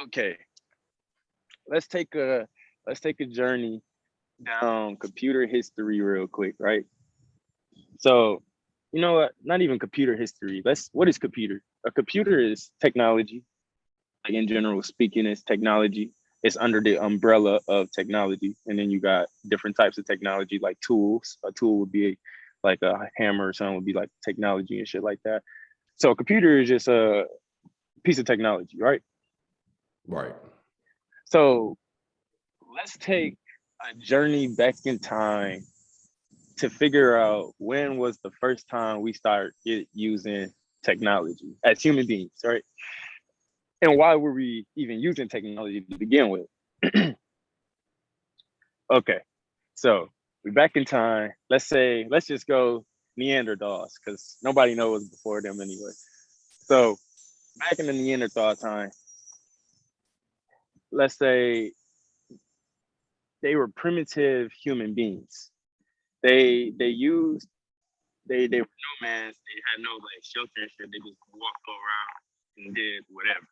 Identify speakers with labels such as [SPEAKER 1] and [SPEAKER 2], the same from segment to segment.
[SPEAKER 1] Okay, let's take a let's take a journey down computer history real quick, right? So, you know what? Not even computer history. What is computer? A computer is technology. Like in general speaking, it's technology. It's under the umbrella of technology. And then you got different types of technology like tools. A tool would be like a hammer or something would be like technology and shit like that. So a computer is just a piece of technology, right?
[SPEAKER 2] Right.
[SPEAKER 1] So let's take a journey back in time to figure out when was the first time we started using technology as human beings, right? And why were we even using technology to begin with? Okay, so we're back in time. Let's just go Neanderthals, because nobody knows before them anyway. So back in the Neanderthal time, let's say they were primitive human beings. They used they were nomads. They had no like shelter and shit. They just walked around and did whatever,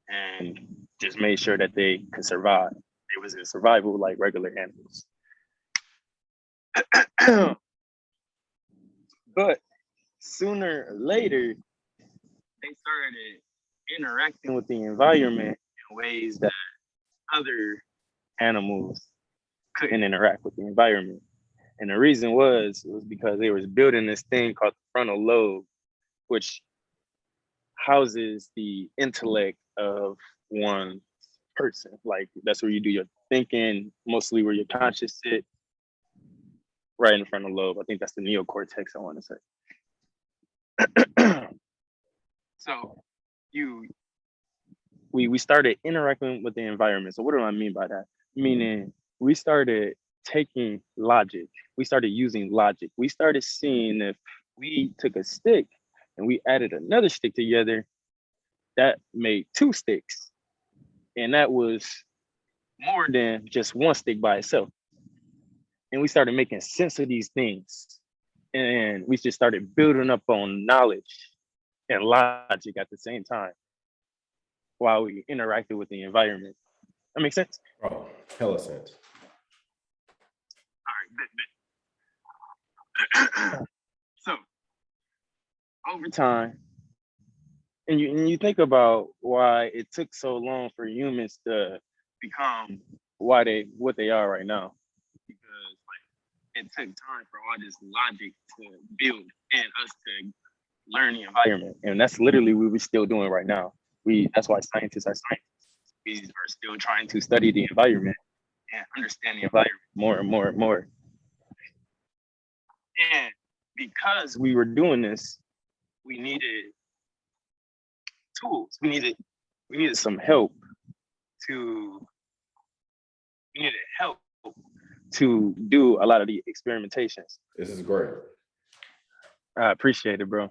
[SPEAKER 1] and just made sure that they could survive. It was in survival like regular animals. But sooner or later, they started interacting with the environment in ways that other animals couldn't interact with the environment. And the reason was because they was building this thing called the frontal lobe, which houses the intellect of one person. Like that's where you do your thinking, mostly where your conscious sit, right in the frontal lobe. I think that's the neocortex, I want to say. So you we started interacting with the environment. So what do I mean by that? Meaning we started taking logic. We started using logic. We started seeing if we took a stick and we added another stick together, that made two sticks. And that was more than just one stick by itself. And we started making sense of these things. And we just started building up on knowledge and logic at the same time while we interacted with the environment. That makes sense?
[SPEAKER 2] Oh, hella sense.
[SPEAKER 1] All right, so over time, and you think about why it took so long for humans to become what they are right now, because like it took time for all this logic to build and us to learn the environment, and that's literally what we're still doing right now. That's why scientists are scientists. We are still trying to study the environment and understand the environment more and more and more. And because we were doing this, we needed tools. We needed some help to we needed help to do a lot of the experimentations.
[SPEAKER 2] This is great.
[SPEAKER 1] I appreciate it, bro.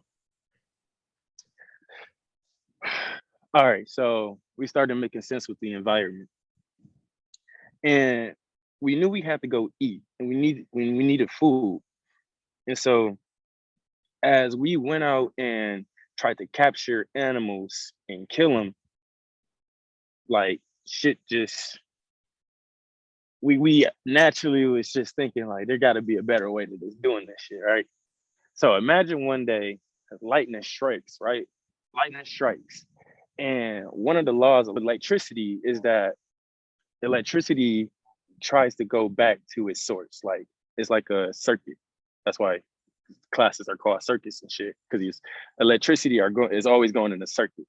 [SPEAKER 1] All right, so we started making sense with the environment, and we knew we had to go eat, and we needed food, and so as we went out and tried to capture animals and kill them, like shit just we naturally was just thinking like there got to be a better way to just doing this shit, right? So imagine one day lightning strikes, right? Lightning strikes, and one of the laws of electricity is that electricity tries to go back to its source. Like it's like a circuit. That's why classes are called circuits and shit, because electricity is always going in a circuit.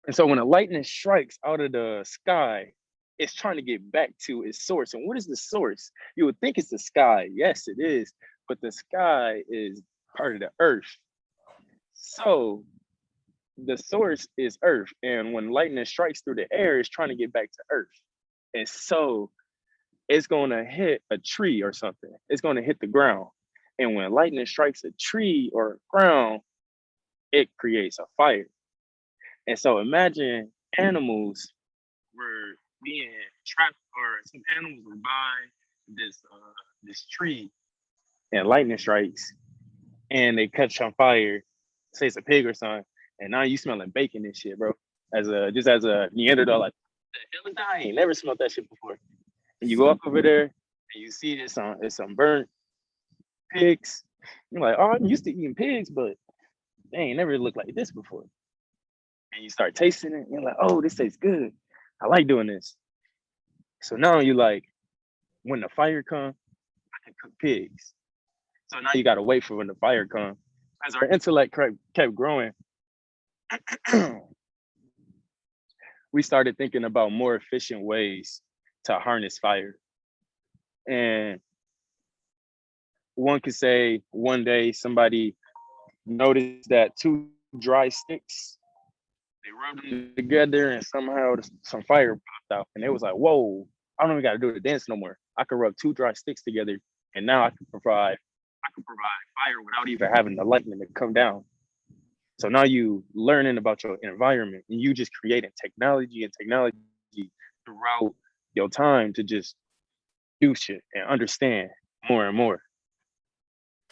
[SPEAKER 1] And so when a lightning strikes out of the sky, it's trying to get back to its source. And what is the source? You would think it's the sky. Yes, it is. But the sky is part of the earth. So the source is earth. And when lightning strikes through the air, it's trying to get back to earth. And so it's going to hit a tree or something. It's going to hit the ground. And when lightning strikes a tree or ground, it creates a fire. And so imagine animals were being trapped, or some animals were by this tree, and lightning strikes, and they catch on fire. Say it's a pig or something, and now you smelling bacon and shit, bro. as a Neanderthal, like, the hell is that? I ain't never smelled that shit before. And you go up over there and you see it's some burnt pigs. You're like, oh, I'm used to eating pigs, but they ain't never looked like this before. And you start tasting it, and you're like, oh, this tastes good. I like doing this. So now you like, when the fire comes, I can cook pigs. So now you gotta wait for when the fire comes. As our intellect kept growing, we started thinking about more efficient ways to harness fire. And one could say one day somebody noticed that two dry sticks, they rubbed them together and somehow some fire popped out. And it was like, whoa, I don't even gotta do the dance no more. I could rub two dry sticks together and now I can provide fire without even having the lightning to come down. So now you learning about your environment and you just creating technology throughout your time to just do shit and understand more and more.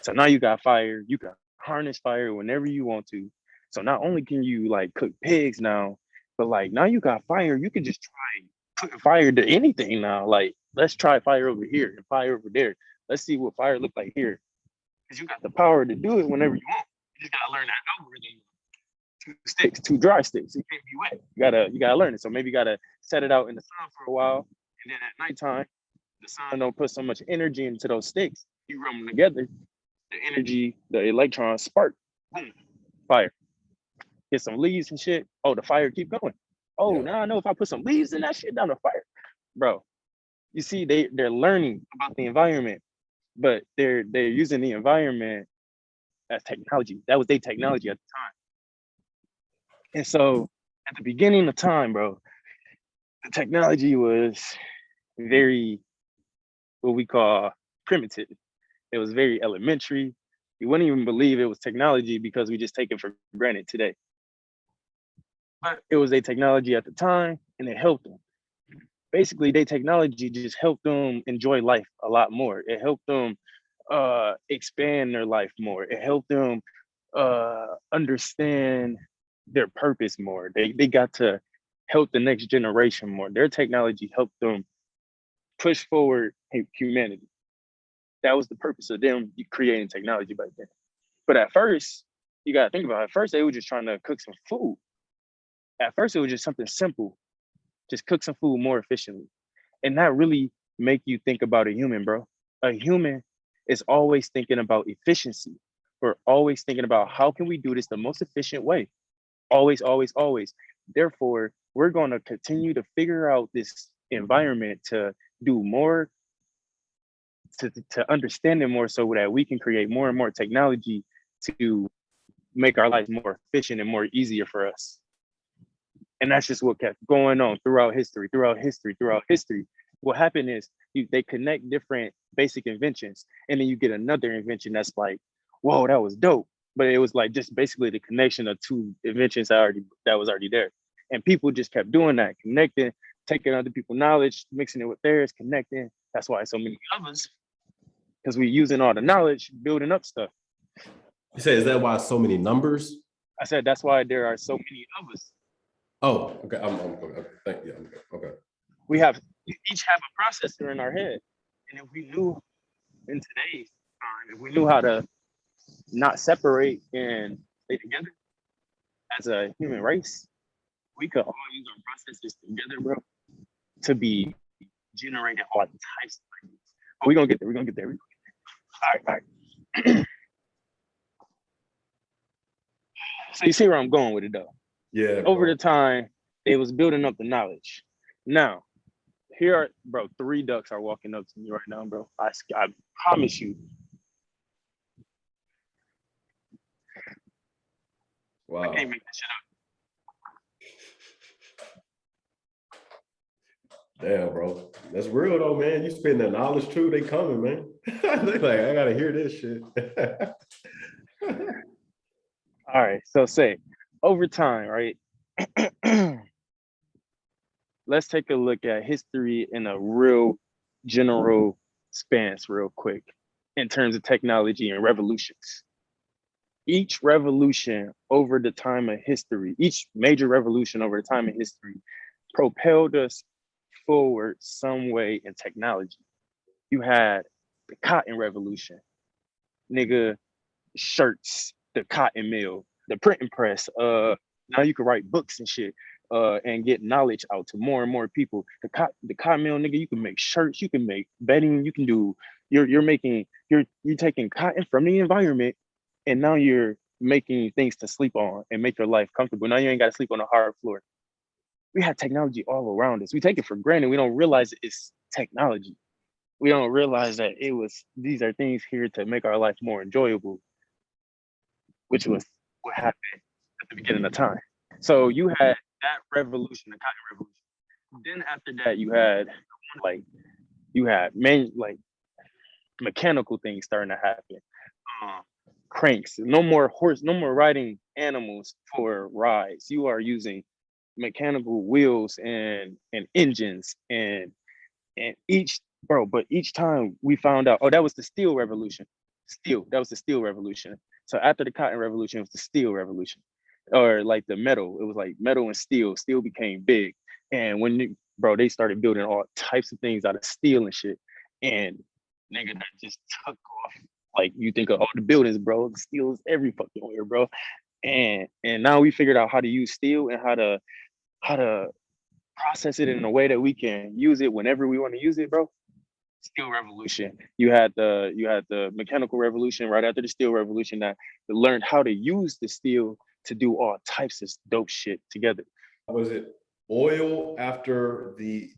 [SPEAKER 1] So now you got fire, you can harness fire whenever you want to. So not only can you like cook pigs now, but like now you got fire, you can just try putting fire to anything now. Like, let's try fire over here and fire over there. Let's see what fire look like here. Because you got the power to do it whenever you want. You just gotta learn that algorithm. Two sticks, two dry sticks. It can't be wet. You gotta learn it. So maybe you gotta set it out in the sun for a while, and then at nighttime, the sun don't put so much energy into those sticks. You rub them together, the energy, the electrons spark, boom, fire. Get some leaves and shit. Oh, the fire keep going. Oh,
[SPEAKER 2] Yeah.
[SPEAKER 1] now I know if I put some leaves in that shit down the fire, bro. You see, they're learning about the environment, but they're using the environment as technology. That was their technology at the time. And so at the beginning of time, bro, the technology was very, what we call, primitive. It was very elementary. You wouldn't even believe it was technology because we just take it for granted today. But it was a technology at the time and it helped them. Basically, their technology just helped them enjoy life a lot more. It helped them expand their life more. It helped them understand their purpose more. They got to help the next generation more. Their technology helped them push forward humanity. That was the purpose of them creating technology back then. But at first, you gotta think about it. At first, they were just trying to cook some food. At first, it was just something simple. Just cook some food more efficiently. And that really make you think about a human, bro. A human is always thinking about efficiency. We're always thinking about how can we do this the most efficient way? Always, always, always. Therefore, we're going to continue to figure out this environment to do more, to understand it more so that we can create more and more technology to make our lives more efficient and more easier for us. And that's just what kept going on throughout history. What happened is they connect different basic inventions, and then you get another invention that's like, whoa, that was dope. But it was like just basically the connection of two inventions that was already there. And people just kept doing that, connecting, taking other people's knowledge, mixing it with theirs, connecting. That's why so many others, because we're using all the knowledge, building up stuff.
[SPEAKER 2] You say, is that why so many numbers?
[SPEAKER 1] I said that's why there are so many of us.
[SPEAKER 2] Oh, okay. I'm okay. Thank you. Okay.
[SPEAKER 1] We each have a processor in our head. And if we knew in today's time, if we knew how to not separate and stay together as a human race, we could all use our processors together, bro, to be generating all types of ideas. But we're gonna get there. All right. So you see where I'm going with it though.
[SPEAKER 2] Yeah.
[SPEAKER 1] Over the time, it was building up the knowledge. Now, here are, bro, 3 ducks are walking up to me right now, bro. I promise you.
[SPEAKER 2] Wow.
[SPEAKER 1] I can't make this shit up.
[SPEAKER 2] Damn, bro. That's real though, man. You spend that knowledge too, they coming, man. They like, I gotta hear this shit.
[SPEAKER 1] All right, so say over time, right? Let's take a look at history in a real general stance real quick in terms of technology and revolutions. each revolution over the time of history, each major revolution over the time of history propelled us forward some way in technology. You had the cotton revolution, nigga, shirts, the cotton mill, the printing press. Now you can write books and shit. And get knowledge out to more and more people. The cotton mill, nigga, you can make shirts, you can make bedding, you can do. You're taking cotton from the environment, and now you're making things to sleep on and make your life comfortable. Now you ain't got to sleep on a hard floor. We have technology all around us. We take it for granted. We don't realize it's technology. We don't realize that these are things here to make our life more enjoyable, which was what happened at the beginning of time. So you had that revolution, the cotton revolution. Then after that, like you had mechanical things starting to happen. Uh, Cranks, no more riding animals for rides. You are using mechanical wheels and engines and each time we found out, oh, that was the steel revolution. That was the steel revolution. So after the cotton revolution, it was the steel revolution. Or like the metal, it was like metal and steel. Steel became big. And they started building all types of things out of steel and shit. And nigga, that just took off. Like you think of all the buildings, bro. The steel is every fucking where, bro. And now we figured out how to use steel and how to process it in a way that we can use it whenever we want to use it, bro. Steel revolution. You had the mechanical revolution right after the steel revolution that learned how to use the steel to do all types of dope shit together.
[SPEAKER 2] Was it oil after the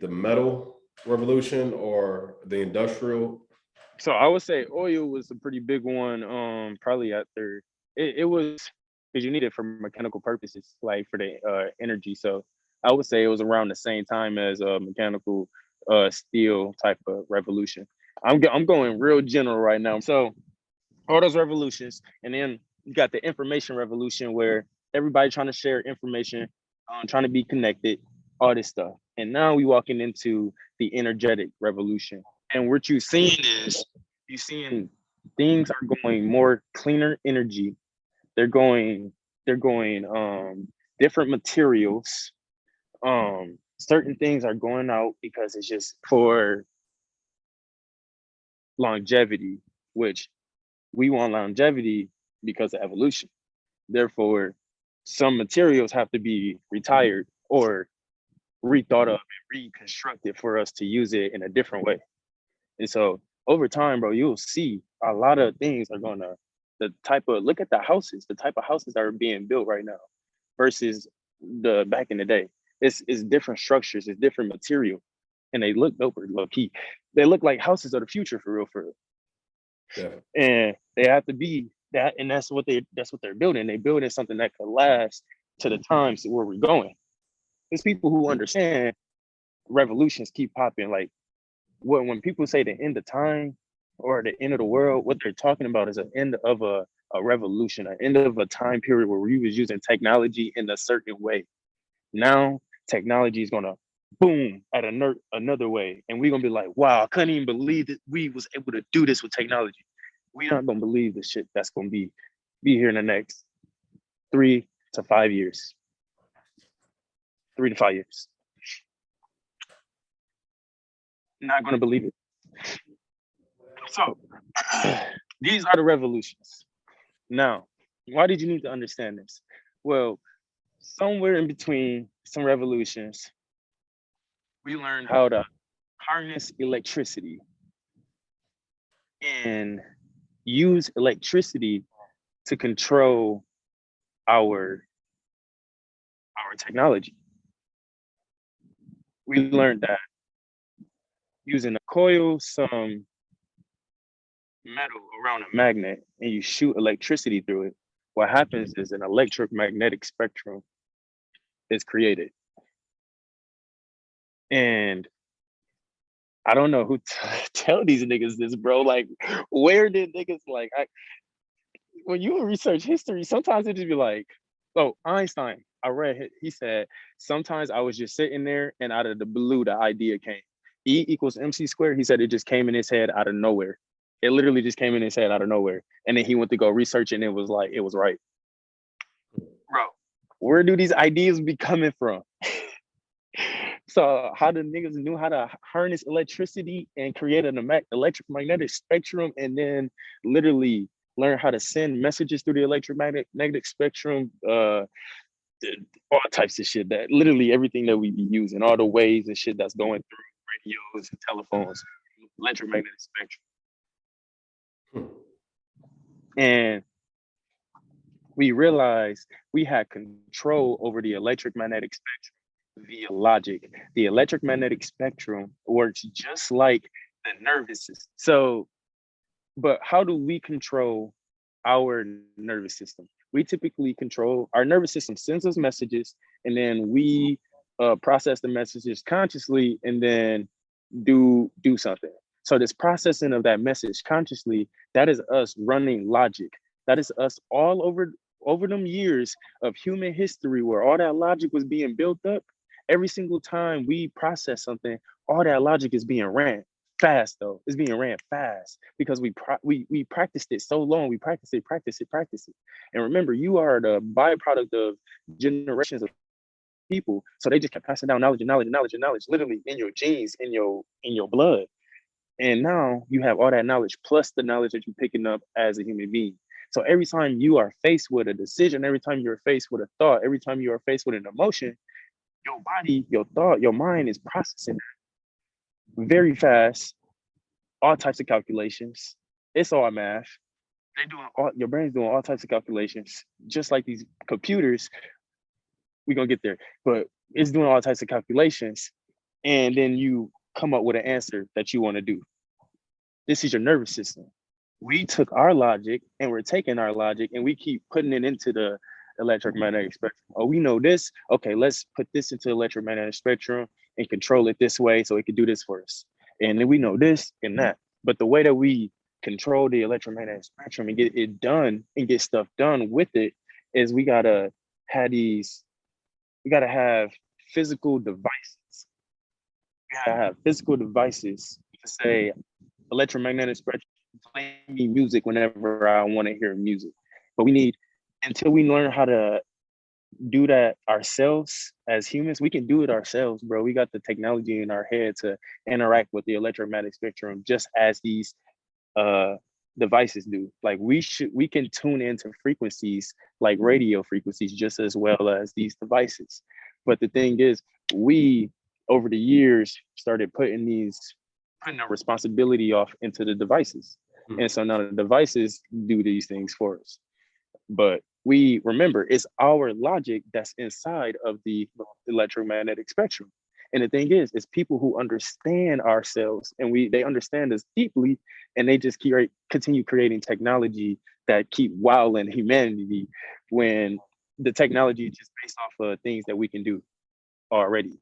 [SPEAKER 2] metal revolution or the industrial?
[SPEAKER 1] So I would say oil was a pretty big one. Probably after it was because you need it for mechanical purposes, like for the energy. So I would say it was around the same time as mechanical steel type of revolution. I'm going real general right now. So all those revolutions, and then you got the information revolution where everybody trying to share information, trying to be connected, all this stuff. And now we walking into the energetic revolution. And what you're seeing things are going more cleaner energy. They're going different materials. Certain things are going out because it's just for longevity, which we want longevity because of evolution. Therefore, some materials have to be retired or rethought of and reconstructed for us to use it in a different way. And so over time, bro, you'll see a lot of things are gonna look at the type of houses that are being built right now versus the back in the day. It's different structures, it's different material, and they look doper, low key. They look like houses of the future for real, for real.
[SPEAKER 2] Yeah.
[SPEAKER 1] And they have to be that, and that's what they're building. They building something that could last to the times where we're going. There's people who understand revolutions keep popping. Like when people say the end of time or the end of the world, what they're talking about is an end of a revolution, an end of a time period where we was using technology in a certain way. Now technology is gonna boom at another way, and we're gonna be like, wow, I couldn't even believe that we was able to do this with technology. We not gonna believe the shit that's gonna be here in the next 3 to 5 years. 3 to 5 years. Not gonna believe it. So these are the revolutions. Now, why did you need to understand this? Well, somewhere in between some revolutions, we learned how to harness electricity and use electricity to control our technology. We learned that using a coil, some metal around a magnet, and you shoot electricity through it, what happens is an electromagnetic spectrum is created. And I don't know who tell these niggas this, bro. Like, where did niggas when you research history, sometimes it just be like, oh, Einstein. I read he said sometimes I was just sitting there and out of the blue the idea came. E equals MC squared. He said it just came in his head out of nowhere. It literally just came in his head out of nowhere. And then he went to go research and it was like, it was right. Bro, where do these ideas be coming from? So how the niggas knew how to harness electricity and create an electromagnetic spectrum, and then literally learn how to send messages through the electromagnetic spectrum, all types of shit, that literally everything that we be using, all the waves and shit that's going through radios and telephones, electromagnetic spectrum. And we realized we had control over the electromagnetic spectrum via logic. The electromagnetic spectrum works just like the nervous system. So, but how do we control our nervous system? We typically control our nervous system, sends us messages, and then we process the messages consciously and then do something. So this processing of that message consciously, that is us running logic. That is us all over them years of human history where all that logic was being built up. Every single time we process something, all that logic is being ran fast though. It's being ran fast because we practiced it so long. We practice it. And remember, you are the byproduct of generations of people. So they just kept passing down knowledge, literally in your genes, in your blood. And now you have all that knowledge plus the knowledge that you're picking up as a human being. So every time you are faced with a decision, every time you're faced with a thought, every time you are faced with an emotion, your body, your thought, your mind is processing very fast, all types of calculations. It's all math. Your brain's doing all types of calculations, just like these computers. We're gonna get there, but it's doing all types of calculations, and then you come up with an answer that you want to do. This is your nervous system. We took our logic and we're taking our logic and we keep putting it into the electromagnetic spectrum. Oh, we know this. Okay, let's put this into the electromagnetic spectrum and control it this way so it can do this for us. And then we know this and that. But the way that we control the electromagnetic spectrum and get it done and get stuff done with it is we gotta have physical devices. We gotta have physical devices to say electromagnetic spectrum, play me music whenever I want to hear music. But we need, until we learn how to do that ourselves as humans, we can do it ourselves, bro. We got the technology in our head to interact with the electromagnetic spectrum just as these devices do. Like we can tune into frequencies like radio frequencies just as well as these devices. But the thing is, we over the years started putting the responsibility off into the devices. And so now the devices do these things for us. But we remember it's our logic that's inside of the electromagnetic spectrum. And the thing is, it's people who understand ourselves and they understand us deeply, and they just continue creating technology that keep wowing humanity when the technology is just based off of things that we can do already.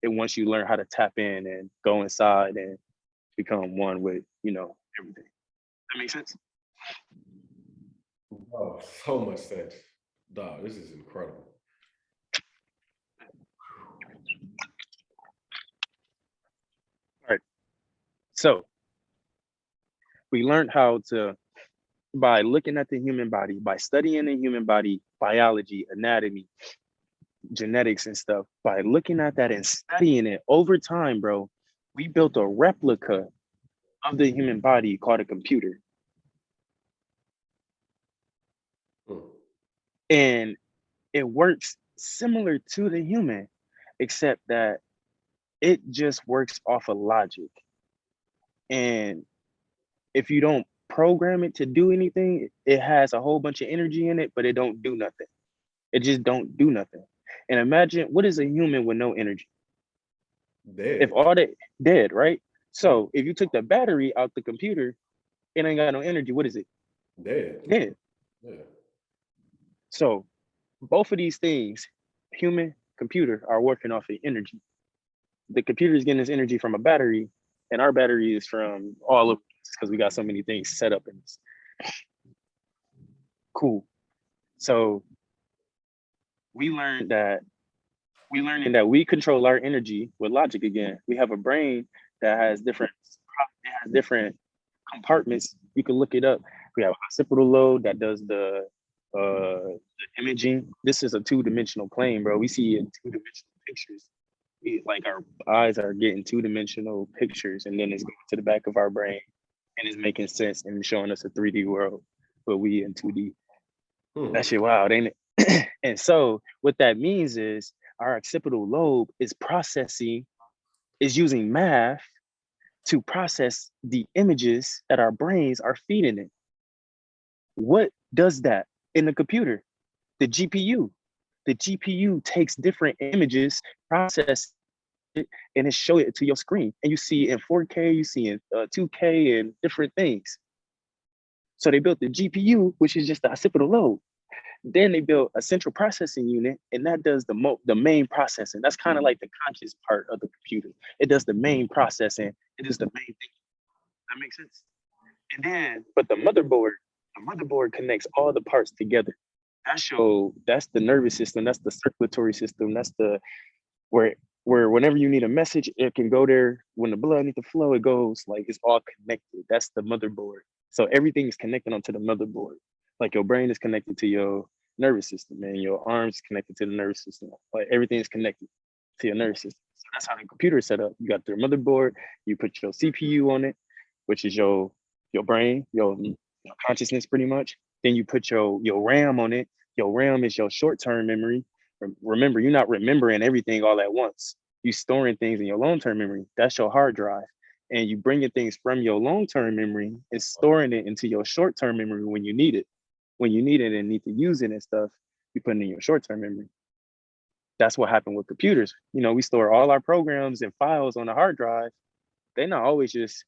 [SPEAKER 1] And once you learn how to tap in and go inside and become one with, everything. That makes sense?
[SPEAKER 2] Oh, so much sense. Dog, this is incredible.
[SPEAKER 1] All right. So we learned how to, by looking at the human body, by studying the human body, biology, anatomy, genetics and stuff, by looking at that and studying it over time, bro, we built a replica of the human body called a computer. And it works similar to the human, except that it just works off of logic. And if you don't program it to do anything, it has a whole bunch of energy in it, but it don't do nothing. It just don't do nothing. And imagine, what is a human with no energy?
[SPEAKER 2] Dead.
[SPEAKER 1] If all that dead, right? So if you took the battery out the computer, it ain't got no energy. What is it?
[SPEAKER 2] Dead.
[SPEAKER 1] Dead.
[SPEAKER 2] Yeah.
[SPEAKER 1] So both of these things, human, computer, are working off of energy. The computer is getting its energy from a battery, and our battery is from all of this because we got so many things set up in this. Cool. So we learned that we control our energy with logic again. We have a brain that has different compartments. You can look it up. We have occipital lobe that does the imaging. This is a two-dimensional plane, bro. We see in two-dimensional pictures. Like our eyes are getting two-dimensional pictures, and then it's going to the back of our brain, and it's making sense and showing us a 3D world, but we in 2D. That shit wild, ain't it? And so what that means is our occipital lobe is using math to process the images that our brains are feeding it. What does that in the computer? The GPU. The GPU takes different images, process it, and it show it to your screen. And you see in 4K, you see in 2K and different things. So they built the GPU, which is just the occipital lobe. Then they built a central processing unit, and that does the main processing. That's kind of like the conscious part of the computer. It does the main processing. It is the main thing. That makes sense. And then, but the motherboard connects all the parts together. That's the nervous system. That's the circulatory system. That's the where whenever you need a message, it can go there. When the blood needs to flow, it goes. Like it's all connected. That's the motherboard. So everything is connected onto the motherboard. Like your brain is connected to your nervous system, and your arms connected to the nervous system. Like everything is connected to your nervous system. So that's how the computer is set up. You got their motherboard. You put your CPU on it, which is your brain, your consciousness, pretty much. Then you put your RAM on it. Your RAM is your short-term memory. Remember, you're not remembering everything all at once. You storing things in your long-term memory. That's your hard drive. And you bringing things from your long-term memory and storing it into your short-term memory when you need it. When you need it and need to use it and stuff, you put it in your short-term memory. That's what happened with computers. You know, we store all our programs and files on a hard drive. They're not always just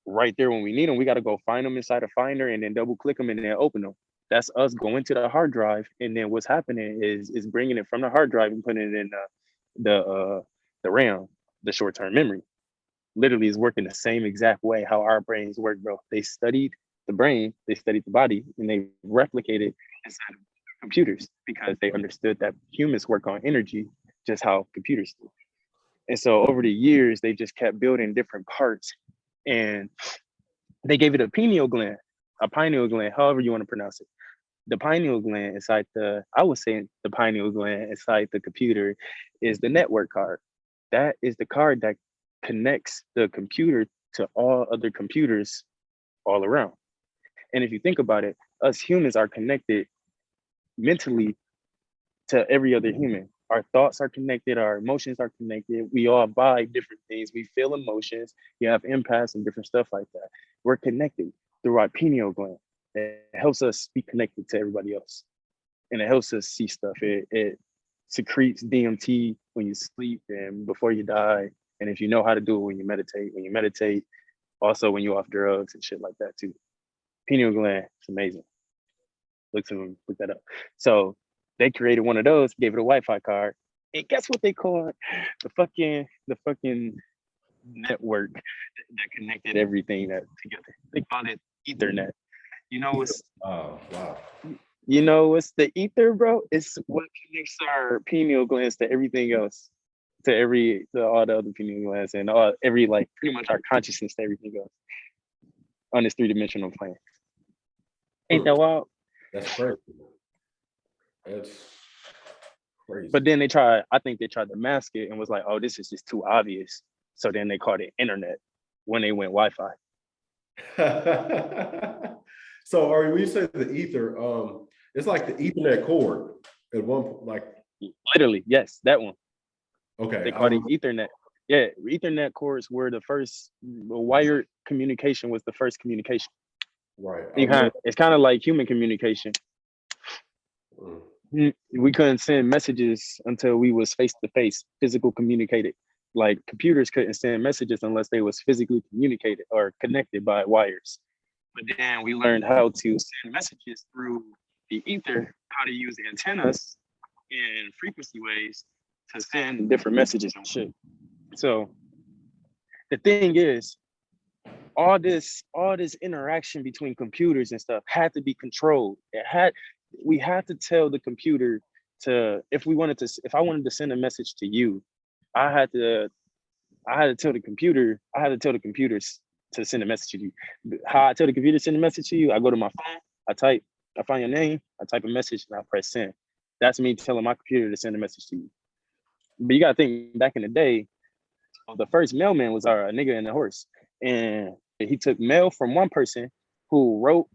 [SPEAKER 1] right there when we need them. We got to go find them inside a Finder and then double click them and then open them. That's us going to the hard drive, and then what's happening is bringing it from the hard drive and putting it in the RAM, the short-term memory. Literally is working the same exact way how our brains work, bro. They studied the brain, they studied the body, and they replicated inside of computers because they understood that humans work on energy just how computers do. And so over the years, they just kept building different parts, and they gave it a pineal gland, however you want to pronounce it. The pineal gland inside the pineal gland inside the computer is the network card. That is the card that connects the computer to all other computers all around. And if you think about it, us humans are connected mentally to every other human. Our thoughts are connected, our emotions are connected. We all vibe different things. We feel emotions. You have empaths and different stuff like that. We're connected through our pineal gland. It helps us be connected to everybody else. And it helps us see stuff. It secretes DMT when you sleep and before you die. And if you know how to do it when you meditate, also when you're off drugs and shit like that too. Pineal gland, it's amazing. Look that up. So they created one of those, gave it a Wi-Fi card. And guess what they call it? The fucking network that connected everything that together. They called it Ethernet. You know what's
[SPEAKER 2] wow.
[SPEAKER 1] You know what's the ether, bro? It's what connects our pineal glands to everything else, to all the other pineal glands and every like pretty much our consciousness to everything else on this three-dimensional plane. Ain't that wild?
[SPEAKER 2] That's crazy. That's crazy.
[SPEAKER 1] But then I think they tried to mask it and was like, oh, this is just too obvious. So then they called it internet when they went Wi-Fi.
[SPEAKER 2] So when you say the ether, it's like the Ethernet cord at one like
[SPEAKER 1] literally, yes, that one.
[SPEAKER 2] Okay.
[SPEAKER 1] They called it Ethernet. Yeah, Ethernet cords were the first. Wired communication was the first communication.
[SPEAKER 2] Right.
[SPEAKER 1] It's kind of like human communication. We couldn't send messages until we was face to face, physical communicated. Like computers couldn't send messages unless they was physically communicated or connected by wires. But then we learned how to send messages through the ether, how to use antennas and frequency waves to send different messages and shit. So the thing is, all this interaction between computers and stuff had to be controlled. We had to tell the computer if I wanted to send a message to you, I had to tell the computers to send a message to you. How I tell the computer to send a message to you, I go to my phone, I find your name, I type a message, and I press send. That's me telling my computer to send a message to you. But you gotta think back in the day, the first mailman was a nigga and a horse. And he took mail from one person who wrote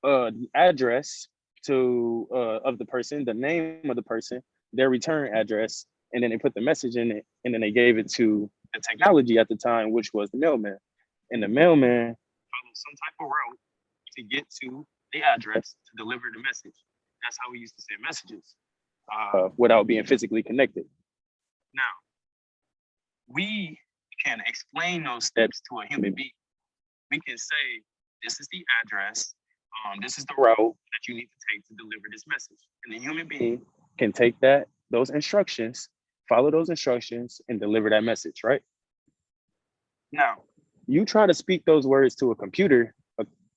[SPEAKER 1] the address to of the person, the name of the person, their return address, and then they put the message in it, and then they gave it to the technology at the time, which was the mailman. And the mailman followed some type of route to get to the address to deliver the message. That's how we used to send messages without being physically connected. Now, we can explain those steps to a human being. We can say, this is the address, this is the route that you need to take to deliver this message. And the human being can take those instructions, follow those instructions, and deliver that message, right? Now, you try to speak those words to a computer,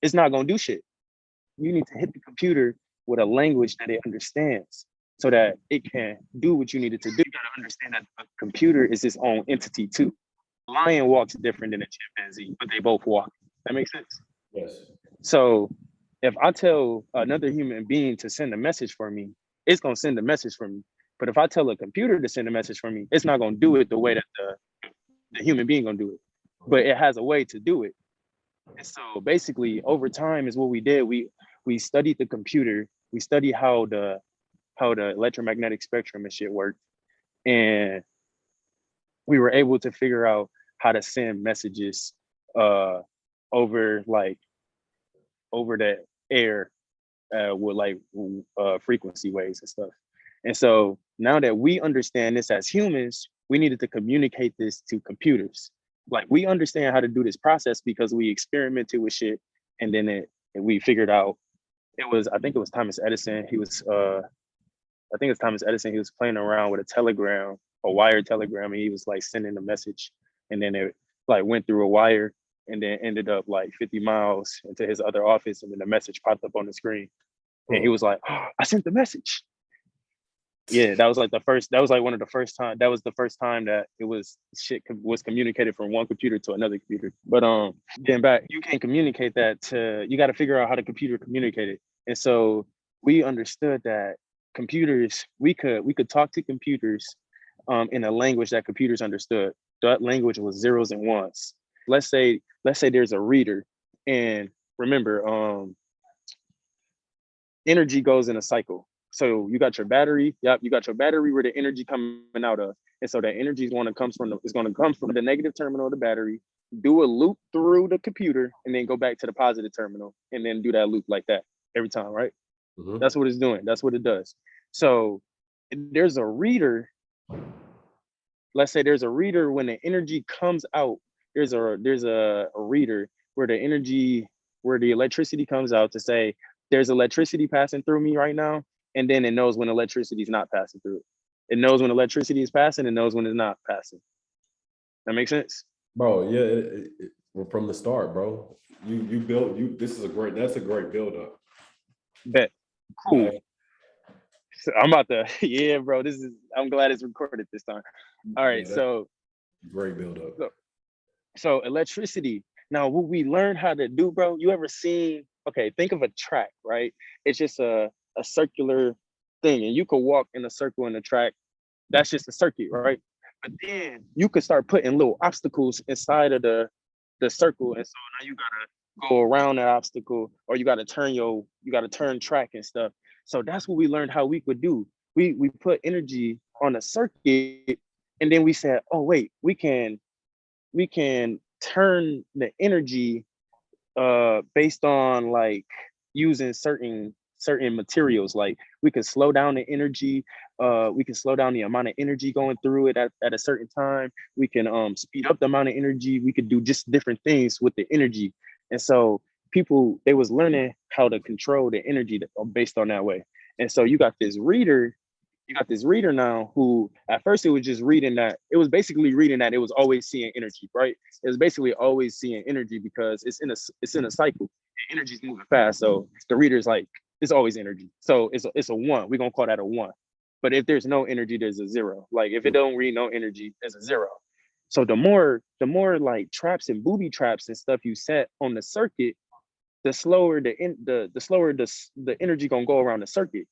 [SPEAKER 1] it's not gonna do shit. You need to hit the computer with a language that it understands so that it can do what you need it to do. You gotta understand that a computer is its own entity too. A lion walks different than a chimpanzee, but they both walk. That makes sense?
[SPEAKER 2] Yes.
[SPEAKER 1] So if I tell another human being to send a message for me, it's gonna send a message for me. But if I tell a computer to send a message for me, it's not gonna do it the way that the human being gonna do it. But it has a way to do it. And so basically over time is what we did. We studied the computer, we studied how the electromagnetic spectrum and shit worked. And we were able to figure out how to send messages over the air with frequency waves and stuff. And so now that we understand this as humans, we needed to communicate this to computers. Like we understand how to do this process because we experimented with shit, and then we figured out I think it was Thomas Edison. He was playing around with a telegram, a wired telegram, and he was like sending a message, and then it like went through a wire and then ended up like 50 miles into his other office, and then the message popped up on the screen. And he was like, oh, I sent the message. Yeah, that was like one of the first time. That was the first time that shit was communicated from one computer to another computer. But getting back, you can't communicate that you got to figure out how the computer communicated. And so we understood that computers, we could talk to computers in a language that computers understood. That language was zeros and ones. Let's say there's a reader, and remember, energy goes in a cycle. So you got your battery. Yep, you got your battery where the energy coming out of. And so that energy is going to come from the negative terminal of the battery, do a loop through the computer, and then go back to the positive terminal, and then do that loop like that every time, right? Mm-hmm. That's what it's doing. That's what it does. So there's a reader. Let's say there's a reader when the energy comes out. There's a reader where the electricity comes out to say there's electricity passing through me right now. And then it knows when electricity is not passing through it. It knows when electricity is passing, it knows when it's not passing. That makes sense?
[SPEAKER 2] Bro, yeah, well, from the start, bro. That's a great build up.
[SPEAKER 1] Bet. Cool. So I'm about to, yeah, bro. I'm glad it's recorded this time. All right, yeah, so
[SPEAKER 2] great build up.
[SPEAKER 1] So electricity. Now, what we learned how to do, bro, you ever seen, okay, think of a track, right? It's just a circular thing, and you could walk in a circle in the track. That's just a circuit, right? But then you could start putting little obstacles inside of the circle, and so now you gotta go around that obstacle, or you gotta turn track and stuff. So that's what we learned how we could do. We put energy on a circuit, and then we said, oh wait, we can turn the energy based on like using certain materials. Like we can slow down the energy, we can slow down the amount of energy going through it at a certain time. We can speed up the amount of energy. We could do just different things with the energy. And so people, they was learning how to control the energy based on that way. And so you got this reader now who at first it was just reading that, it was basically reading that it was always seeing energy, right? It was basically always seeing energy because it's in a cycle. Energy's moving fast. So the reader's like, it's always energy. So it's a one. We're gonna call that a one. But if there's no energy, there's a zero. Like if it don't read no energy, there's a zero. So the more like traps and booby traps and stuff you set on the circuit, the slower the energy gonna go around the circuit.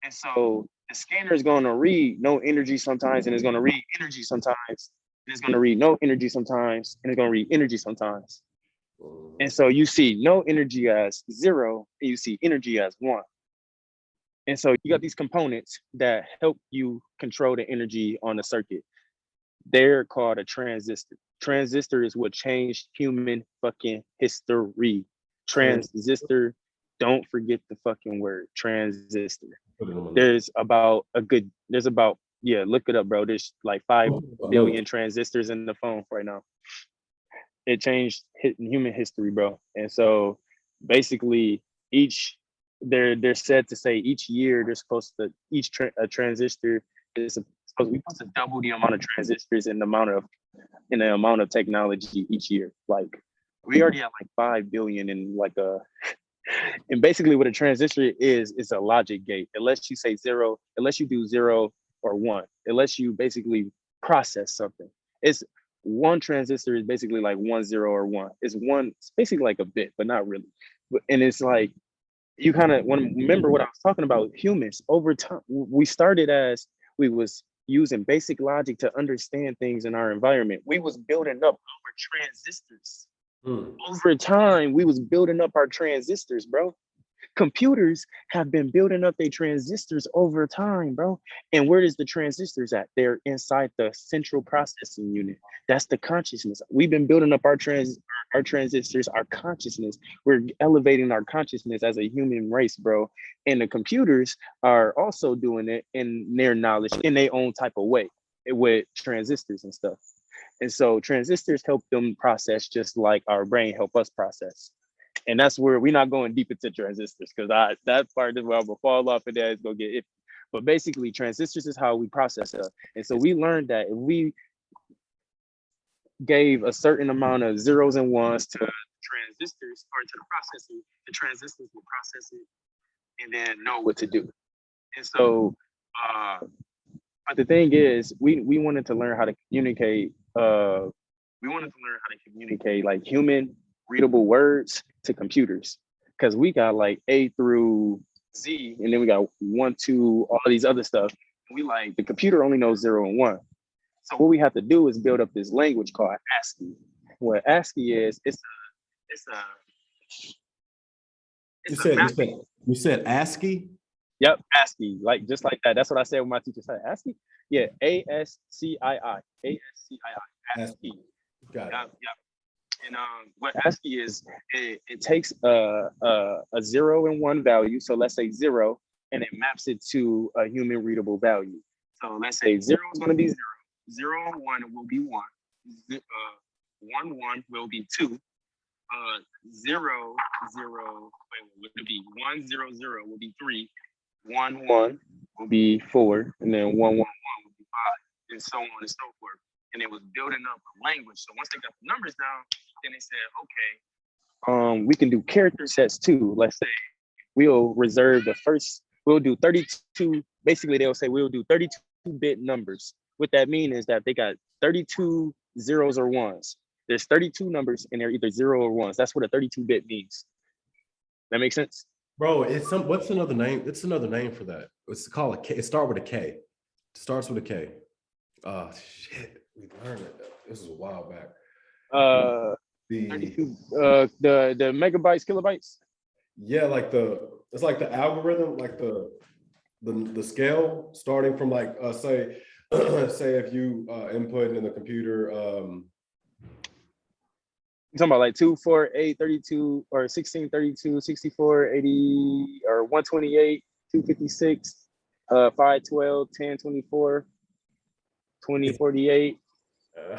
[SPEAKER 1] And so the scanner is gonna read no energy sometimes, and it's gonna read energy sometimes, and it's gonna read no energy sometimes, and it's gonna read energy sometimes. And so you see no energy as 0, and you see energy as 1. And so you got these components that help you control the energy on the circuit. They're called a transistor. Transistor is what changed human fucking history. Transistor, don't forget the fucking word, transistor. There's about, yeah, look it up, bro. There's like 5 billion transistors in the phone right now. It changed human history, bro. And so basically they're said to say each year they're supposed to, a transistor is supposed to double the amount of transistors in the amount of technology each year. Like we already have like 5 billion in like and basically what a transistor is a logic gate. Unless you say 0, unless you do 0 or 1, unless you basically process something. It's one transistor is basically like 1, 0 or 1. It's basically like a bit, but not really. And it's like, you kind of want to remember what I was talking about. Humans over time, we started as we was using basic logic to understand things in our environment. We was building up our transistors. Over time, we was building up our transistors, bro. Computers have been building up their transistors over time, bro. And where is the transistors at? They're inside the central processing unit. That's the consciousness. We've been building up our transistors, our consciousness. We're elevating our consciousness as a human race, bro. And the computers are also doing it in their knowledge in their own type of way with transistors and stuff. And so transistors help them process just like our brain help us process. And that's where we're not going deep into transistors, because that part is where I'm gonna fall off and then it's gonna get it. But basically, transistors is how we process stuff. And so we learned that if we gave a certain amount of zeros and ones to transistors or to the processing, the transistors will process it and then know what to do. And so, but the thing is, we wanted to learn how to communicate. Like human readable words to computers, because we got like A through Z, and then we got 1, 2, all these other stuff. We like the computer only knows 0 and 1. So what we have to do is build up this language called ASCII. What ASCII is,
[SPEAKER 2] you said ASCII?
[SPEAKER 1] Yep, ASCII, like just like that. That's what I said when my teacher said ASCII. Yeah, ASCII, ASCII.
[SPEAKER 2] Got it.
[SPEAKER 1] Yep. And what ASCII is, it takes a 0 and 1 value. So let's say 0, and it maps it to a human readable value. So let's say 0 is going to be 0, 0 and 1 will be 1, 1, 1 will be 2, 0, 0, would it be 1, 0, 0 will be 3, 1, 1 will be 4, and then 1, 1, 1 will be 5, and so on and so forth. And it was building up a language. So once they got the numbers down, then they said, okay, we can do character sets too. Let's say we'll do 32. Basically, they'll say we'll do 32-bit numbers. What that means is that they got 32 zeros or ones. There's 32 numbers and they're either 0 or 1s. That's what a 32-bit means. That makes sense?
[SPEAKER 2] Bro, what's another name? It's another name for that. It's called a K. It starts with a K. It starts with a K. Oh shit. We learned it. This was a while back.
[SPEAKER 1] The megabytes, kilobytes.
[SPEAKER 2] Yeah, like it's like the algorithm, like the scale starting from like say if you input in the computer.
[SPEAKER 1] You're talking about like 2, 4, 8, 32, or 16, 32, 64, 80, or 128, 256, 5, 12, 10, 24, 20, 48.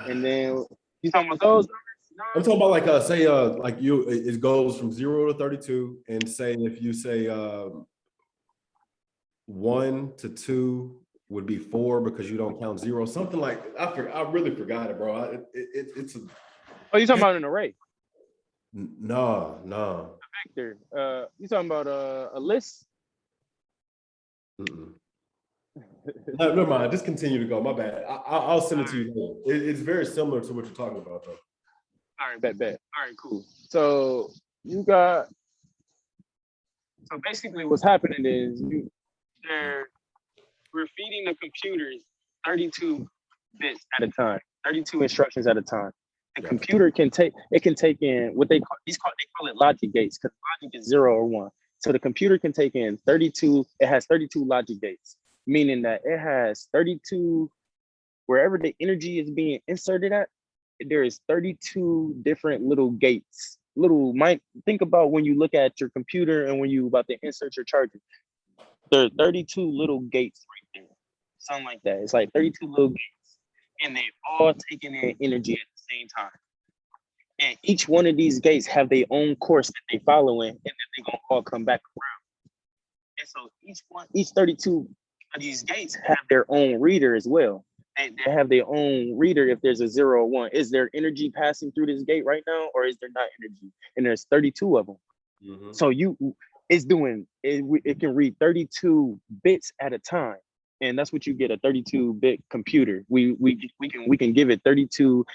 [SPEAKER 1] And then you talking about those numbers? No.
[SPEAKER 2] I'm talking about like say like it goes from 0 to 32, and say if you say 1 to 2 would be 4 because you don't count 0, something like I really forgot it, bro. It's a.
[SPEAKER 1] Oh, you talking about an array?
[SPEAKER 2] No.
[SPEAKER 1] A vector. You talking about a list?
[SPEAKER 2] Mm-mm. No, never mind. Just continue to go. My bad. I'll send it to you later. It's very similar to what you're talking about, though.
[SPEAKER 1] All right, bet. All right, cool. So you got so basically what's happening is we're feeding the computers 32 bits at a time, 32 instructions at a time. The computer can take in what they call it logic gates, because logic is 0 or 1. So the computer can take in 32, it has 32 logic gates, meaning that it has 32, wherever the energy is being inserted at, there is 32 different little gates. Think about when you look at your computer and when you about to insert your charger. There are 32 little gates right there. Something like that. It's like 32 little gates. And they all taking in energy at the same time. And each one of these gates have their own course that they following, and then they're gonna all come back around. And so each 32 of these gates have their own reader as well. And they have their own reader if there's a 0 or 1. Is there energy passing through this gate right now, or is there not energy? And there's 32 of them. Mm-hmm. So it can read 32 bits at a time. And that's what you get, a 32-bit computer. We can give it 32,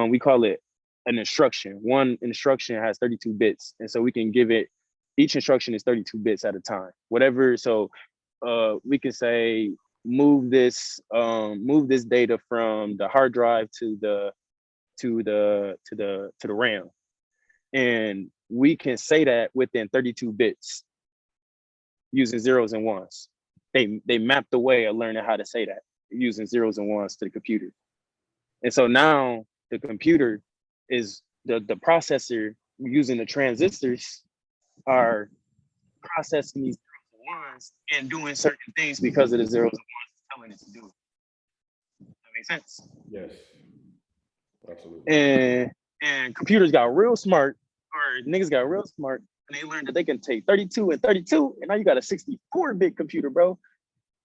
[SPEAKER 1] we call it an instruction. One instruction has 32 bits. And so we can give it, each instruction is 32 bits at a time. Whatever, so we can say, move this data from the hard drive to the RAM. And we can say that within 32 bits using zeros and ones. They mapped the way of learning how to say that using zeros and ones to the computer. And so now the computer is the processor using the transistors are processing these zeros and ones and doing certain things because of the zeros and ones telling it to do it. That makes sense?
[SPEAKER 2] Yes, absolutely.
[SPEAKER 1] And computers got real smart, or niggas got real smart, and they learned that they can take 32 and 32, and now you got a 64-bit computer, bro.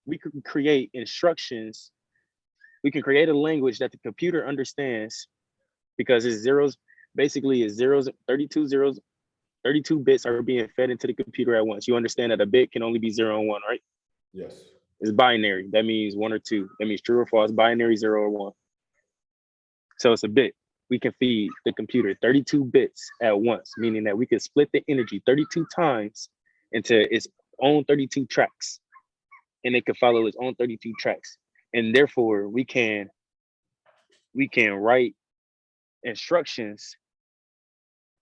[SPEAKER 1] We could create instructions. We can create a language that the computer understands because it's zeros, basically it's zeros, 32 zeros, 32 bits are being fed into the computer at once. You understand that a bit can only be 0 and 1, right?
[SPEAKER 2] Yes.
[SPEAKER 1] It's binary. That means 1 or 2. That means true or false, binary, 0 or 1. So it's a bit. We can feed the computer 32 bits at once, meaning that we can split the energy 32 times into its own 32 tracks, and it can follow its own 32 tracks. And therefore, we can write instructions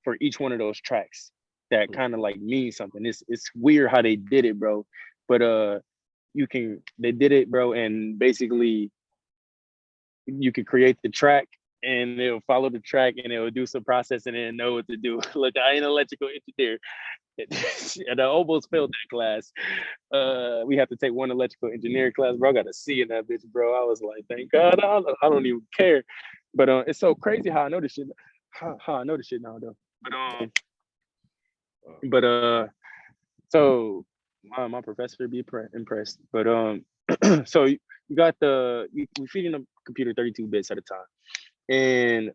[SPEAKER 1] for each one of those tracks that kind of like mean something. It's weird how they did it, bro. But they did it, bro, and basically you can create the track and it'll follow the track and it'll do some processing and know what to do. Look, I ain't an electrical engineer. And I almost failed that class. We have to take one electrical engineering class, bro. I got a C in that bitch, bro. I was like, thank God, I don't even care. But it's so crazy how I know this shit. How I know this shit now, though. But so my professor be impressed. But so you got we feeding the computer 32 bits at a time. And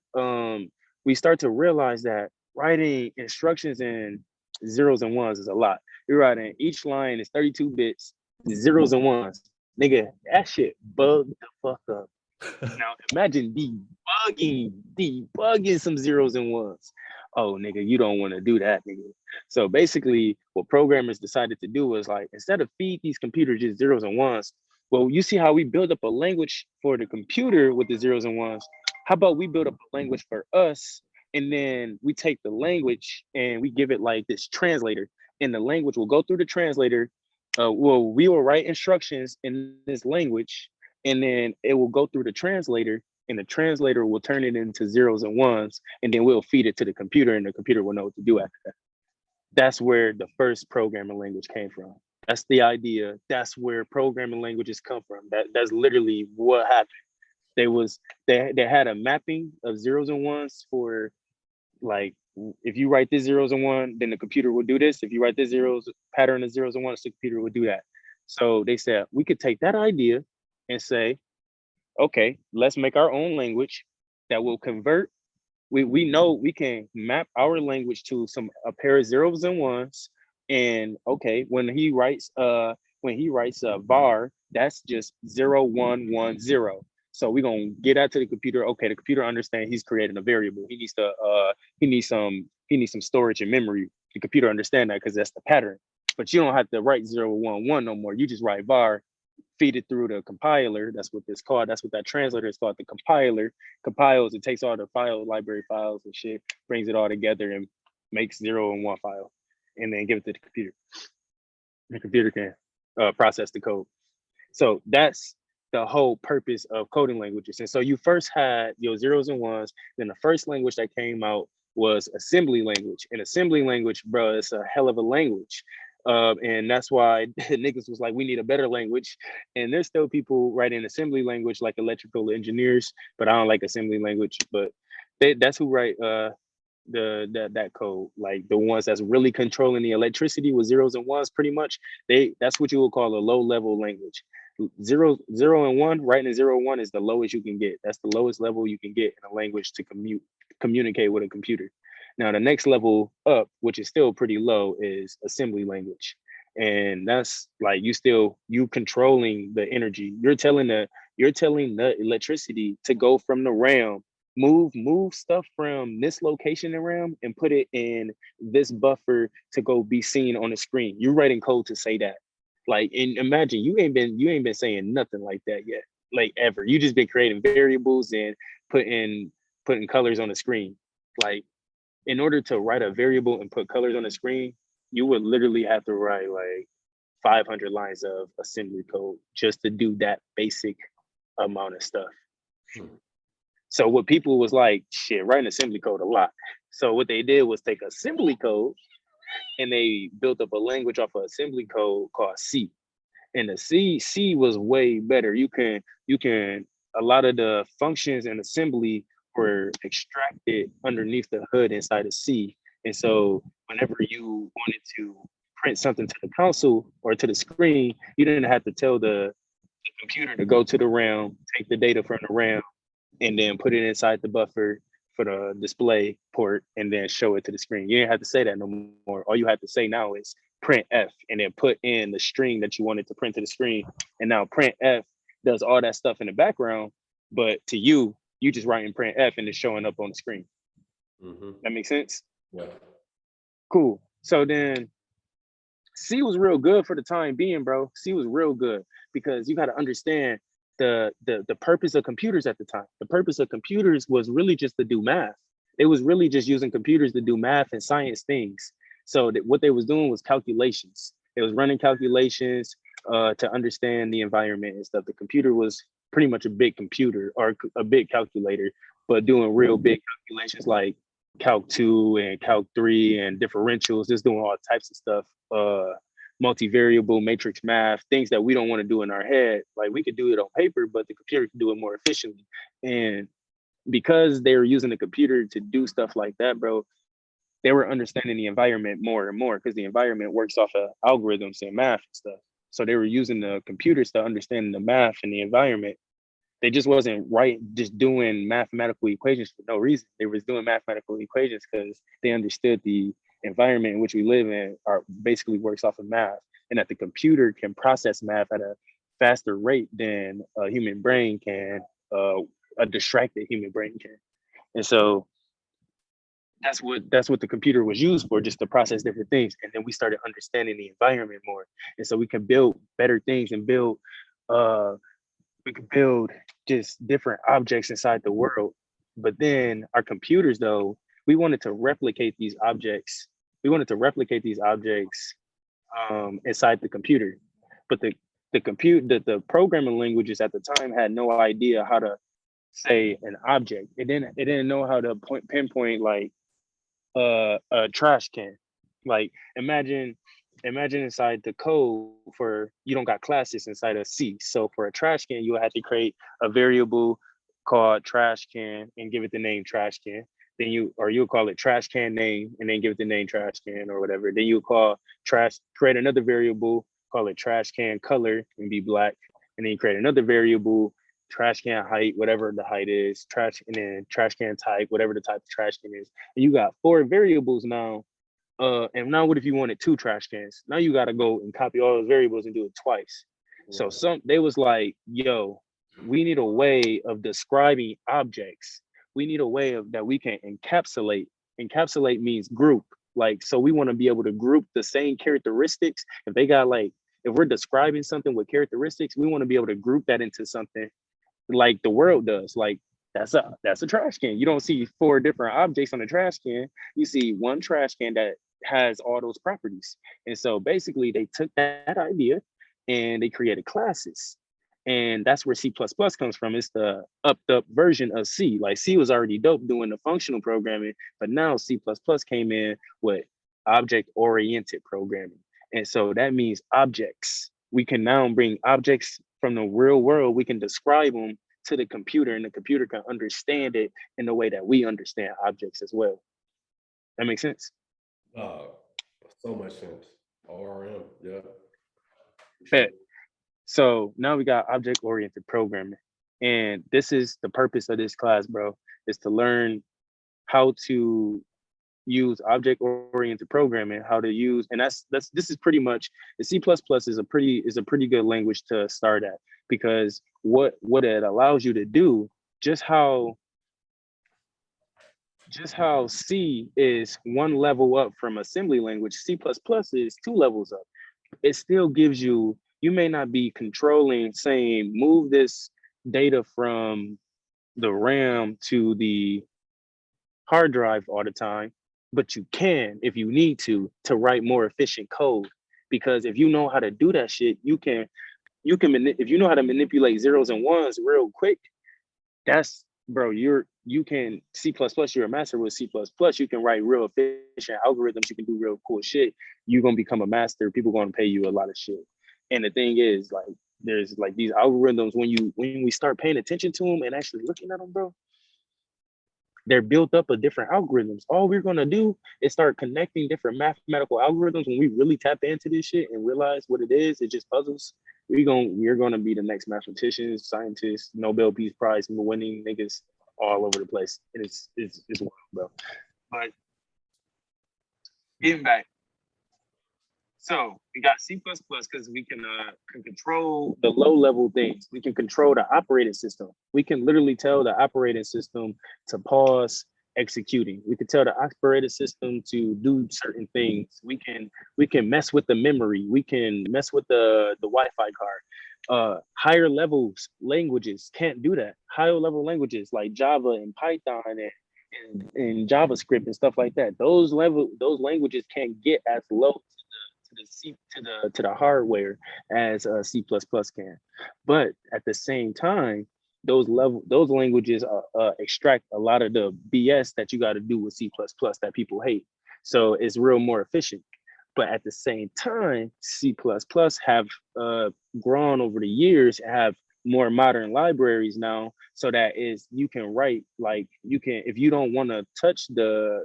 [SPEAKER 1] we start to realize that writing instructions in zeros and ones is a lot. You're writing each line is 32 bits, zeros and ones. Nigga, that shit bugged the fuck up. Now imagine debugging some zeros and ones. Oh, nigga, you don't want to do that, nigga. So basically, what programmers decided to do was like, instead of feed these computers just zeros and ones, well, you see how we build up a language for the computer with the zeros and ones. How about we build up a language for us, and then we take the language and we give it like this translator, and the language will go through the translator. We will write instructions in this language, and then it will go through the translator, and the translator will turn it into zeros and ones, and then we'll feed it to the computer, and the computer will know what to do after that. That's where the first programming language came from. That's the idea. That's where programming languages come from. That's literally what happened. They had a mapping of zeros and ones for, like, if you write this zeros and one, then the computer will do this. If you write this pattern of zeros and ones, the computer will do that. So they said we could take that idea and say, okay, let's make our own language that will convert. We know we can map our language to a pair of zeros and ones. And okay, when he writes a var, That's just 0, 1, 1, 0. So we're gonna get out to the computer. Okay, the computer understands he's creating a variable. He needs some storage and memory. The computer understand that because that's the pattern. But you don't have to write 0, 1, 1 no more. You just write var, feed it through the compiler. That's what it's called. That's what that translator is called. The compiler compiles. It takes all the file library files and shit, brings it all together and makes 0 and 1 file, and then give it to the computer. The computer can process the code. So that's the whole purpose of coding languages. And so you first had your zeros and ones. Then the first language that came out was assembly language. And assembly language, bro, it's a hell of a language. And that's why niggas was like, we need a better language. And there's still people writing assembly language like electrical engineers, but I don't like assembly language. But that's who write that code. Like the ones that's really controlling the electricity with zeros and ones, pretty much. That's what you would call a low level language. 0, 0 and 1, writing a 0, 1 is the lowest you can get. That's the lowest level you can get in a language to communicate with a computer. Now the next level up, which is still pretty low, is assembly language. And that's like you controlling the energy. You're telling the electricity to go from the RAM, move stuff from this location in RAM and put it in this buffer to go be seen on the screen. You're writing code to say that. Like, and imagine you ain't been saying nothing like that yet, like ever. You just been creating variables and putting colors on the screen. Like, in order to write a variable and put colors on the screen, you would literally have to write like 500 lines of assembly code just to do that basic amount of stuff. So what people was like, shit, writing assembly code a lot. So what they did was take assembly code and they built up a language off of assembly code called C. And the C was way better. You can a lot of the functions in assembly were extracted underneath the hood inside of C. And so whenever you wanted to print something to the console or to the screen, you didn't have to tell the computer to go to the RAM, take the data from the RAM, and then put it inside the buffer for the display port and then show it to the screen. You didn't have to say that no more. All you have to say now is print F and then put in the string that you wanted to print to the screen. And now print F does all that stuff in the background, but to you just writing print F and it's showing up on the screen. That makes sense?
[SPEAKER 2] Yeah.
[SPEAKER 1] Cool. So then C was real good for the time being, bro. C was real good because you got to understand the purpose of computers at the time. The purpose of computers was really just to do math. It was really just using computers to do math and science things. So what they was doing was calculations. It was running calculations to understand the environment and stuff. The computer was pretty much a big computer or a big calculator, but doing real big calculations like Calc 2 and Calc 3 and differentials, just doing all types of stuff. Multivariable matrix math, things that we don't want to do in our head. Like we could do it on paper, but the computer can do it more efficiently. And because they were using the computer to do stuff like that, bro, they were understanding the environment more and more because the environment works off of algorithms and math and stuff. So they were using the computers to understand the math and the environment. They just wasn't just doing mathematical equations for no reason. They was doing mathematical equations because they understood the environment in which we live in basically works off of math, and that the computer can process math at a faster rate than a human brain can, a distracted human brain can. And so that's what the computer was used for, just to process different things. And then we started understanding the environment more, and so we can build better things and we could build just different objects inside the world. But then our computers, though, we wanted to replicate these objects. We wanted to replicate these objects inside the computer. But the programming languages at the time had no idea how to say an object. It didn't know how to pinpoint like a trash can. Like imagine inside the code for, you don't got classes inside of C. So for a trash can, you have to create a variable called trash can and give it the name trash can. Then you'll call it trash can name and then give it the name trash can or whatever. Then you create another variable, call it trash can color and be black. And then you create another variable, trash can height, whatever the height is, and then trash can type, whatever the type of trash can is. And you got 4 variables now. And now what if you wanted 2 trash cans? Now you got to go and copy all those variables and do it twice. So they was like, yo, we need a way of describing objects. We need a way of that we can encapsulate. Encapsulate means group. Like, so we want to be able to group the same characteristics. If they got like, if we're describing something with characteristics, we want to be able to group that into something like the world does. Like, that's a trash can. You don't see 4 different objects on a trash can. You see one trash can that has all those properties. And so basically they took that idea and they created classes. And that's where C++ comes from. It's the upped up version of C. Like, C was already dope doing the functional programming, but now C++ came in with object-oriented programming. And so that means objects. We can now bring objects from the real world. We can describe them to the computer, and the computer can understand it in the way that we understand objects as well. That makes sense?
[SPEAKER 2] So much sense. ORM, yeah.
[SPEAKER 1] Sure. So now we got object-oriented programming. And this is the purpose of this class, bro, is to learn how to use object-oriented programming, how to use, and this is pretty much, the C++ is a pretty good language to start at, because what it allows you to do, just how C is 1 level up from assembly language, C++ is 2 levels up. It still gives you may not be controlling, saying move this data from the RAM to the hard drive all the time, but you can, if you need to write more efficient code. Because if you know how to do that shit, if you know how to manipulate zeros and ones real quick, that's, bro, you can C++, you're a master with C++, you can write real efficient algorithms, you can do real cool shit. You're gonna become a master, people gonna pay you a lot of shit. And the thing is, like, there's like these algorithms, when we start paying attention to them and actually looking at them, bro, they're built up of different algorithms. All we're gonna do is start connecting different mathematical algorithms. When we really tap into this shit and realize what it is, it's just puzzles. We're gonna be the next mathematicians, scientists, Nobel Peace Prize winning niggas all over the place. And it's wild, bro. But getting back, so we got C++ because we can control the low level things. We can control the operating system. We can literally tell the operating system to pause executing. We can tell the operating system to do certain things. We can mess with the memory. We can mess with the Wi-Fi card. Higher levels languages can't do that. Higher level languages like Java and Python and JavaScript and stuff like that. Those languages can't get as low to the hardware as C++ can. But at the same time, those languages extract a lot of the BS that you got to do with C++ that people hate. So it's real more efficient. But at the same time, C++ have grown over the years, have more modern libraries now, so that is you can write, like, you can, if you don't want to touch the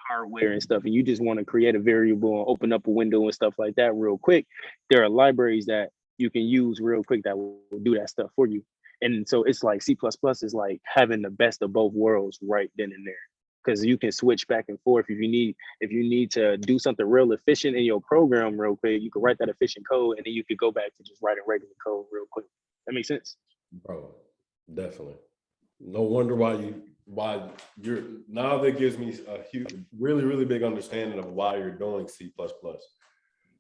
[SPEAKER 1] hardware and stuff, and you just want to create a variable and open up a window and stuff like that real quick, there are libraries that you can use real quick that will do that stuff for you. And so it's like C++ is like having the best of both worlds right then and there, because you can switch back and forth. If you need to do something real efficient in your program real quick, you can write that efficient code, and then you could go back to just writing regular code real quick. That makes sense?
[SPEAKER 2] Bro, definitely. No wonder why you're now, that gives me a huge, really big understanding of why you're doing C++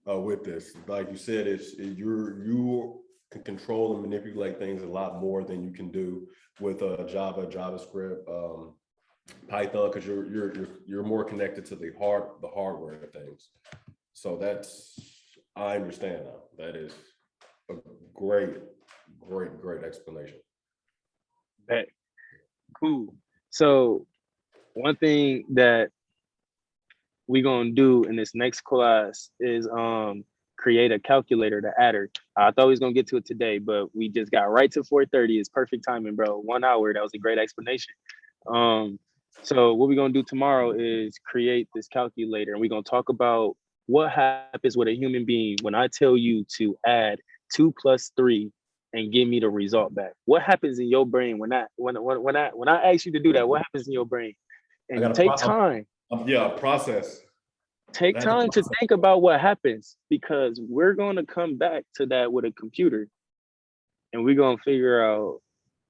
[SPEAKER 2] with this. Like you said, you can control and manipulate things a lot more than you can do with Java, JavaScript, Python, because you're more connected to the hardware of things. So I understand now. That is a great explanation.
[SPEAKER 1] That cool. So one thing that we're gonna do in this next class is create a calculator, the adder. I thought we was gonna get to it today, but we just got right to 4:30. It's perfect timing, bro. 1 hour. That was a great explanation. So what we're gonna do tomorrow is create this calculator, and we're gonna talk about what happens with a human being when I tell you to add 2 plus 3 and give me the result back. What happens in your brain when I ask you to do that? What happens in your brain? And take time.
[SPEAKER 2] Process.
[SPEAKER 1] Take
[SPEAKER 2] That's a
[SPEAKER 1] time to
[SPEAKER 2] process.
[SPEAKER 1] think about what happens, because we're going to come back to that with a computer, and we're going to figure out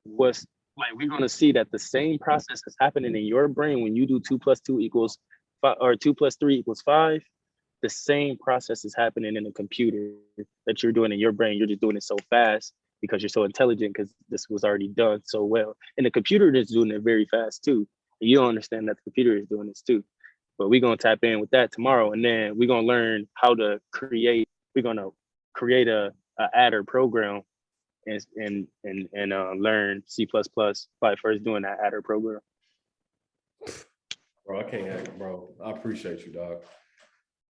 [SPEAKER 1] what's like. We're going to see that the same process is happening in your brain when you do 2 + 2 = 5, or 2 + 3 = 5. The same process is happening in a computer that you're doing in your brain. You're just doing it so fast because you're so intelligent, because this was already done so well. And the computer is doing it very fast too. And you don't understand that the computer is doing this too. But we're gonna tap in with that tomorrow, and then we're gonna learn how to create. We're gonna create a adder program, and learn C++ by first doing that adder program.
[SPEAKER 2] Bro, I can't act, bro. I appreciate you, dog.